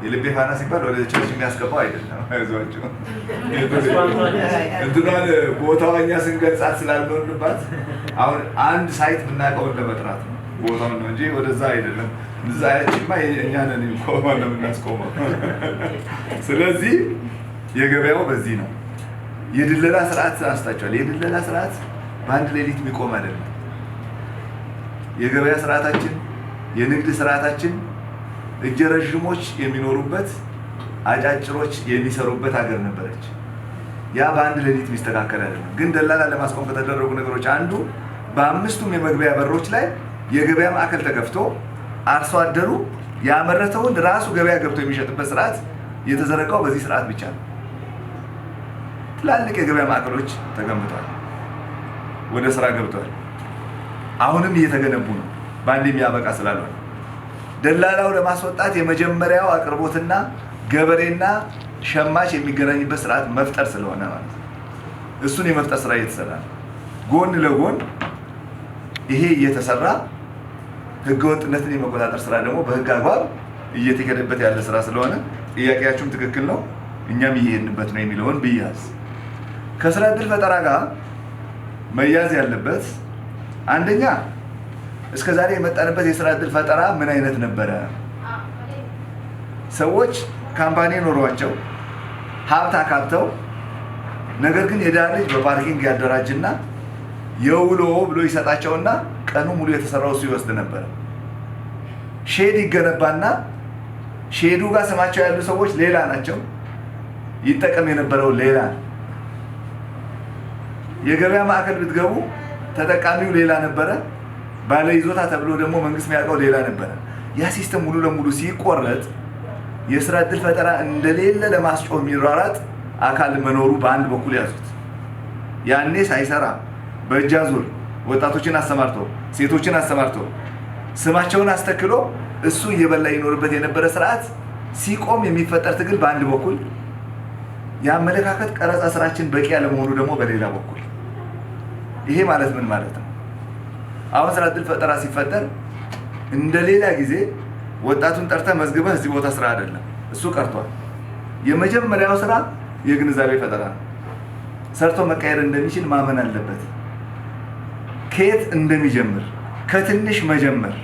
የልቤ ፋና ሲባል ወደ ቸርች የሚያስገባው አይደለም። አይዟችሁ እንትናን ቦታው እኛ ስንገልጻት ስላልኖርንባት አሁን አንድ ሳይት ብናውቀውን ለመጥራት ነው ቦታውን ነው እንጂ ወደዛ አይደለም። እዛ ያቺማ እኛ ነን ቆመን የምናስቆመው። ስለዚህ የገበያው በዚህ ነው። የድለላ ስርዓት አስታችኋል። የድለላ ስርዓት በአንድ ሌሊት የሚቆም አይደለም። የገበያ ስርዓታችን የንግድ ስርዓታችን እጀ ረዥሞች የሚኖሩበት አጫጭሮች የሚሰሩበት ሀገር ነበረች። ያ በአንድ ሌሊት የሚስተካከል አይደለም። ግን ደላላ ለማስቆም ከተደረጉ ነገሮች አንዱ በአምስቱም የመግቢያ በሮች ላይ የገበያ ማዕከል ተከፍቶ አርሶ አደሩ ያመረተውን ራሱ ገበያ ገብቶ የሚሸጥበት ስርዓት የተዘረጋው በዚህ ስርዓት ብቻ ነው። ትላልቅ የገበያ ማዕከሎች ተገንብተዋል፣ ወደ ስራ ገብተዋል። አሁንም እየተገነቡ ነው። በአንድ የሚያበቃ ስላልሆነ ደላላው ለማስወጣት የመጀመሪያው አቅርቦትና ገበሬና ሸማች የሚገናኝበት ስርዓት መፍጠር ስለሆነ ማለት ነው። እሱን የመፍጠር ስራ እየተሰራ ነው። ጎን ለጎን ይሄ እየተሰራ ህገወጥነትን የመቆጣጠር ስራ ደግሞ በህግ አግባብ እየተከደበት ያለ ስራ ስለሆነ ጥያቄያችሁም ትክክል ነው፣ እኛም እየሄድንበት ነው የሚለውን ብያዝ። ከስራ ዕድል ፈጠራ ጋር መያዝ ያለበት አንደኛ እስከዛሬ የመጣንበት የስራ ዕድል ፈጠራ ምን አይነት ነበረ? ሰዎች ካምፓኒ ኖሯቸው ሀብት አካብተው ነገር ግን የድሃ ልጅ በፓርኪንግ ያደራጅና የውሎ ብሎ ይሰጣቸውና ቀኑ ሙሉ የተሰራው እሱ ይወስድ ነበር። ሼድ ይገነባና ሼዱ ጋር ስማቸው ያሉ ሰዎች ሌላ ናቸው፣ ይጠቀም የነበረው ሌላ። የገበያ ማዕከል ብትገቡ ተጠቃሚው ሌላ ነበረ፣ ባለ ይዞታ ተብሎ ደግሞ መንግስት የሚያውቀው ሌላ ነበረ። ያ ሲስተም ሙሉ ለሙሉ ሲቆረጥ የስራ ዕድል ፈጠራ እንደሌለ ለማስጮህ የሚሯሯጥ አካል መኖሩ በአንድ በኩል ያዙት። ያኔ ሳይሰራ በእጅ አዙር ወጣቶችን አስተማርቶ ሴቶችን አስተማርቶ ስማቸውን አስተክሎ እሱ እየበላ ይኖርበት የነበረ ስርዓት ሲቆም የሚፈጠር ትግል በአንድ በኩል፣ የአመለካከት ቀረጻ ስራችን በቂ ያለመሆኑ ደግሞ በሌላ በኩል። ይሄ ማለት ምን ማለት ነው? አሁን ስራ ዕድል ፈጠራ ሲፈጠር እንደሌላ ጊዜ ወጣቱን ጠርተህ መዝግበህ እዚህ ቦታ ስራ አይደለም፣ እሱ ቀርቷል። የመጀመሪያው ስራ የግንዛቤ ፈጠራ ነው። ሰርቶ መቀየር እንደሚችል ማመን አለበት። ከየት እንደሚጀምር ከትንሽ መጀመር።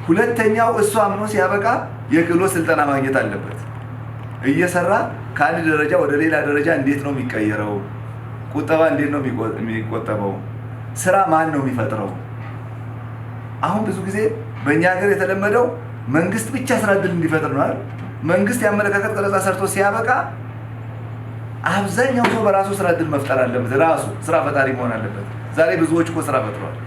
ሁለተኛው እሱ አምኖ ሲያበቃ የክህሎት ስልጠና ማግኘት አለበት። እየሰራ ከአንድ ደረጃ ወደ ሌላ ደረጃ እንዴት ነው የሚቀየረው? ቁጠባ እንዴት ነው የሚቆጠበው? ስራ ማን ነው የሚፈጥረው? አሁን ብዙ ጊዜ በእኛ ሀገር የተለመደው መንግስት ብቻ ስራ ዕድል እንዲፈጥር ነው አይደል? መንግስት የአመለካከት ቀረጻ ሰርቶ ሲያበቃ አብዛኛው ሰው በራሱ ስራ ዕድል መፍጠር አለበት፣ ራሱ ስራ ፈጣሪ መሆን አለበት። ዛሬ ብዙዎች እኮ ስራ ፈጥረዋል።